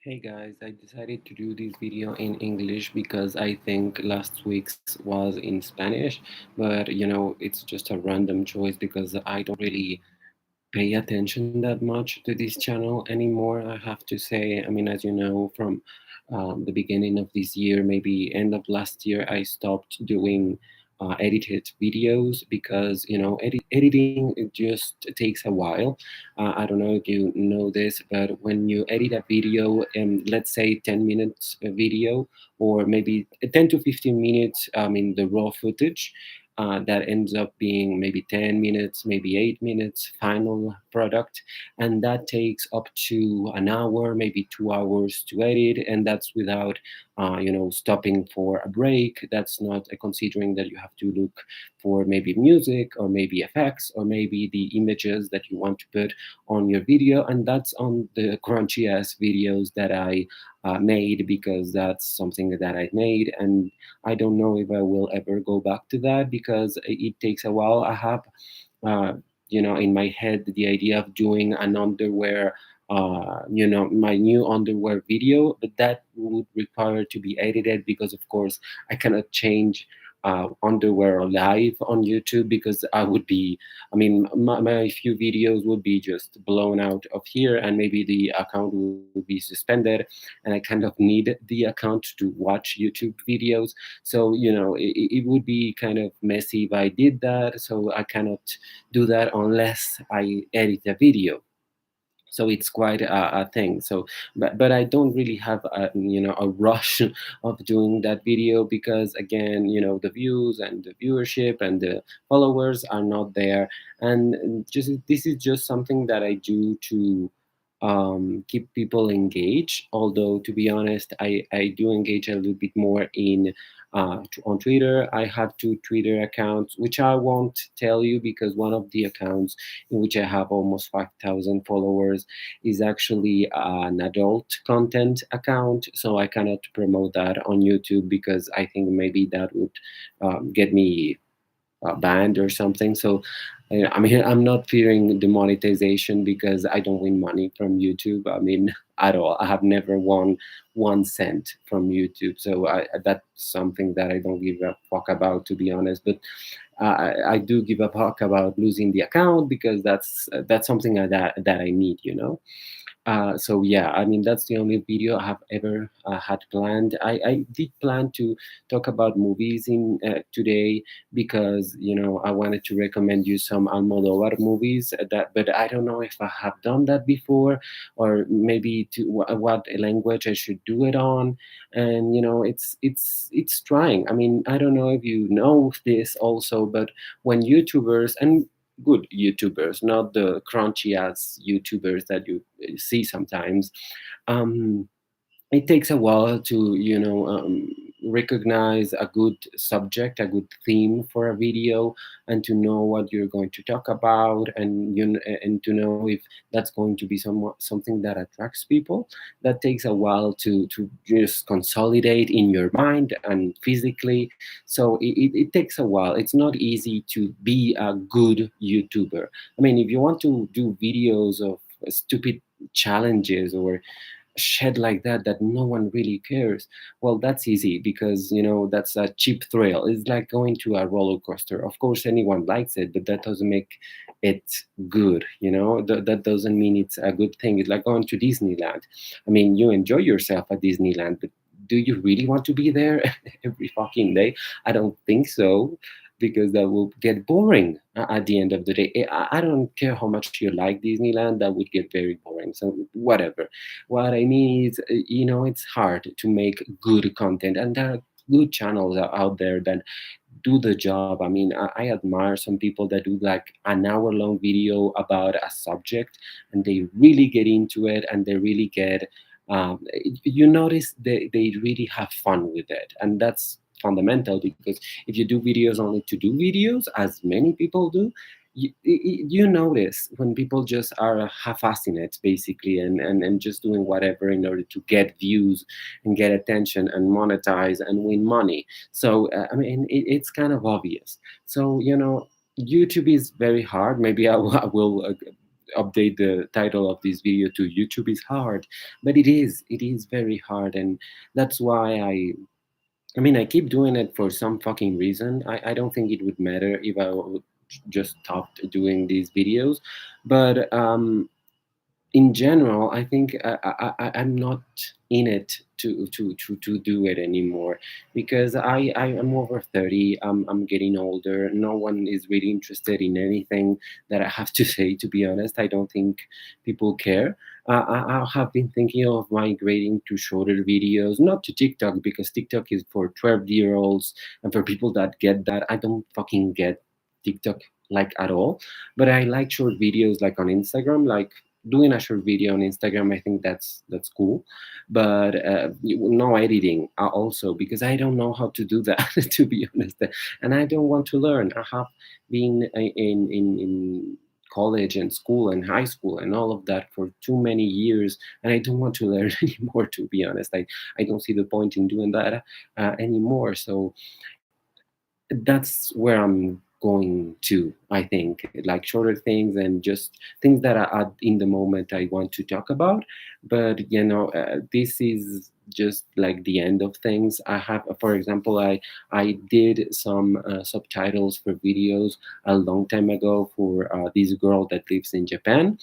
Hey guys, I decided to do this video in English because I think last week's was in Spanish, but it's just a random choice because I don't really pay attention that much to this channel anymore, I have to say. I mean, as you know, from the beginning of this year, maybe end of last year, I stopped doing edited videos because editing it just takes a while. I don't know if you know this, but when you edit a video, let's say 10 minutes video, or maybe 10 to 15 minutes, I mean the raw footage, that ends up being maybe 10 minutes, maybe 8 minutes final product. And that takes up to an hour, maybe 2 hours to edit. And that's without, stopping for a break. That's not considering that you have to look for maybe music or maybe effects or maybe the images that you want to put on your video. And that's on the crunchy ass videos that I made, because that's something that I made. And I don't know if I will ever go back to that because it takes a while. I have, uh, in my head the idea of doing an underwear, my new underwear video, but that would require to be edited because, of course, I cannot change underwear live on YouTube because I would be, I mean, my few videos would be just blown out of here, and maybe the account would be suspended, and I kind of need the account to watch YouTube videos. So, it would be kind of messy if I did that. So I cannot do that unless I edit a video. So it's quite a thing. So but I don't really have a rush of doing that video because, again, the views and the viewership and the followers are not there. And just this is just something that I do to keep people engaged. Although, to be honest, I do engage a little bit more on Twitter. I have two Twitter accounts, which I won't tell you because one of the accounts, in which I have almost 5,000 followers, is actually an adult content account. So I cannot promote that on YouTube because I think maybe that would get me banned or something. So, I mean, I'm not fearing demonetization because I don't win money from YouTube. I mean, at all. I have never won 1 cent from YouTube. So that's something that I don't give a fuck about, to be honest. But I do give a fuck about losing the account because that's something that I need, so yeah, I mean, that's the only video I have ever had planned. I did plan to talk about movies in today because I wanted to recommend you some Almodovar movies that, but I don't know if I have done that before, or maybe to what language I should do it on. And it's trying. I mean, I don't know if you know this also, but when YouTubers, and good YouTubers, not the crunchy ass YouTubers that you see sometimes, um, it takes a while to recognize a good subject, a good theme for a video, and to know what you're going to talk about, and and to know if that's going to be something that attracts people. That takes a while to just consolidate in your mind and physically. So it takes a while. It's not easy to be a good YouTuber. I mean, if you want to do videos of stupid challenges or shed like that no one really cares, well, that's easy because that's a cheap thrill. It's like going to a roller coaster. Of course anyone likes it, but that doesn't make it good. That doesn't mean it's a good thing. It's like going to Disneyland. I mean, you enjoy yourself at Disneyland, but do you really want to be there every fucking day? I don't think so, because that will get boring at the end of the day. I don't care how much you like Disneyland, that would get very boring. So whatever. What I mean is, it's hard to make good content, and there are good channels out there that do the job. I mean, I admire some people that do like an hour-long video about a subject, and they really get into it, and they really get. You notice they really have fun with it, and that's fundamental. Because if you do videos only to do videos, as many people do, you notice when people just are half-assing it, basically, and just doing whatever in order to get views and get attention and monetize and win money. So I mean, it's kind of obvious. So YouTube is very hard. Maybe I will update the title of this video to YouTube is hard, but it is very hard, and that's why I mean, I keep doing it for some fucking reason. I don't think it would matter if I would just stopped doing these videos, but in general, I think I'm not in it to do it anymore, because I am over 30. I'm getting older. No one is really interested in anything that I have to say. To be honest, I don't think people care. I have been thinking of migrating to shorter videos, not to TikTok, because TikTok is for 12-year-olds and for people that get that. I don't fucking get TikTok like at all, but I like short videos like on Instagram, like doing a short video on Instagram. I think that's cool, but no editing also, because I don't know how to do that to be honest, and I don't want to learn. I have been in college and school and high school and all of that for too many years, and I don't want to learn anymore. To be honest, I don't see the point in doing that anymore. So that's where I'm going to. I think like shorter things and just things that are in the moment I want to talk about. But this is just like the end of things. I have, for example, I did some subtitles for videos a long time ago for this girl that lives in Japan,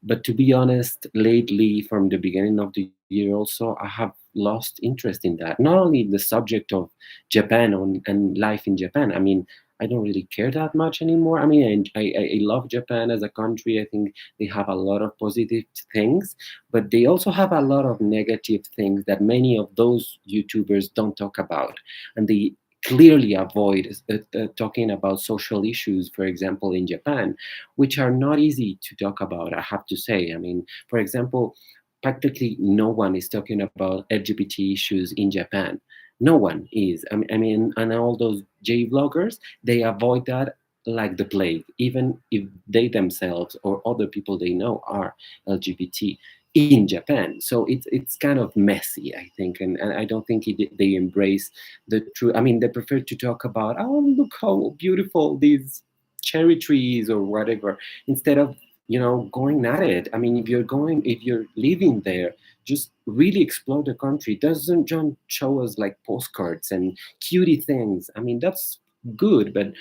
but to be honest, lately, from the beginning of the year, also, I have lost interest in that. Not only the subject of Japan and life in Japan. I mean, I don't really care that much anymore. I mean, I love Japan as a country. I think they have a lot of positive things, but they also have a lot of negative things that many of those YouTubers don't talk about. And they clearly avoid talking about social issues, for example, in Japan, which are not easy to talk about, I have to say. I mean, for example, practically no one is talking about LGBT issues in Japan. No one is. I mean, and all those J vloggers, they avoid that like the plague, even if they themselves or other people they know are LGBT in Japan. So it's kind of messy, I think, and I don't think they embrace the truth. I mean, they prefer to talk about, oh, look how beautiful these cherry trees or whatever, instead of going at it. I mean, if you're living there, just really explore the country. Doesn't John show us like postcards and cutie things? I mean, that's good, but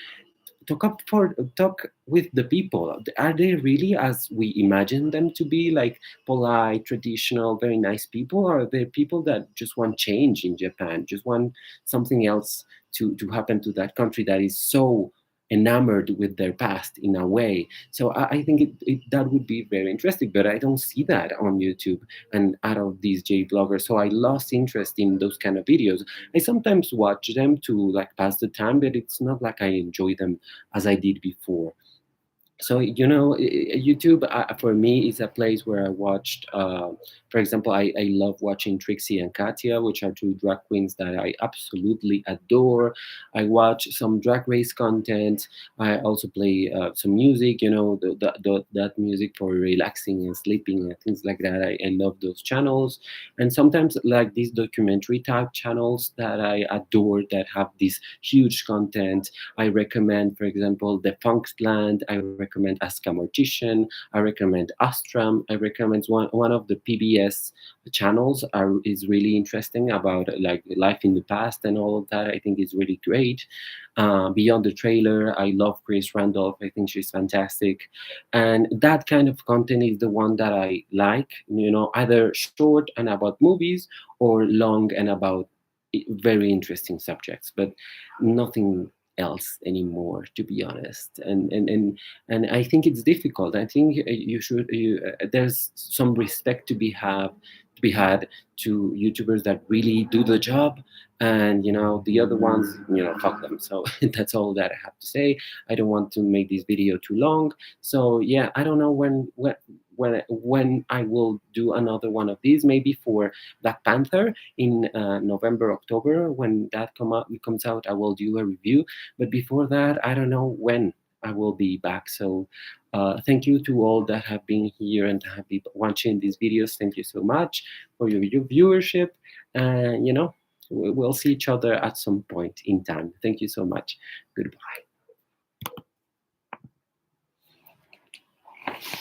talk with the people. Are they really as we imagine them to be, like polite, traditional, very nice people? Or are they people that just want change in Japan, just want something else to happen to that country that is so enamored with their past in a way? So I think that would be very interesting, but I don't see that on YouTube and out of these J bloggers. So I lost interest in those kind of videos. I sometimes watch them to like pass the time, but it's not like I enjoy them as I did before. So YouTube for me is a place where I watched. For example, I love watching Trixie and Katya, which are two drag queens that I absolutely adore. I watch some drag race content. I also play some music. That music for relaxing and sleeping and things like that. I love those channels, and sometimes like these documentary type channels that I adore that have this huge content. I recommend, for example, The Funkland. I recommend Ask a Mortician. I recommend Astram. I recommend one of the PBS channels is really interesting about like life in the past and all of that. I think is really great. Beyond the Trailer, I love Grace Randolph. I think she's fantastic, and that kind of content is the one that I like. Either short and about movies, or long and about very interesting subjects, but nothing else anymore, to be honest. And I think it's difficult. I think there's some respect to be had to YouTubers that really do the job, and the other ones, fuck them. So that's all that I have to say. I don't want to make this video too long. So yeah, I don't know when I will do another one of these, maybe for Black Panther in November, October. When that comes out, I will do a review. But before that, I don't know when I will be back. So thank you to all that have been here and have been watching these videos. Thank you so much for your viewership. And we'll see each other at some point in time. Thank you so much. Goodbye.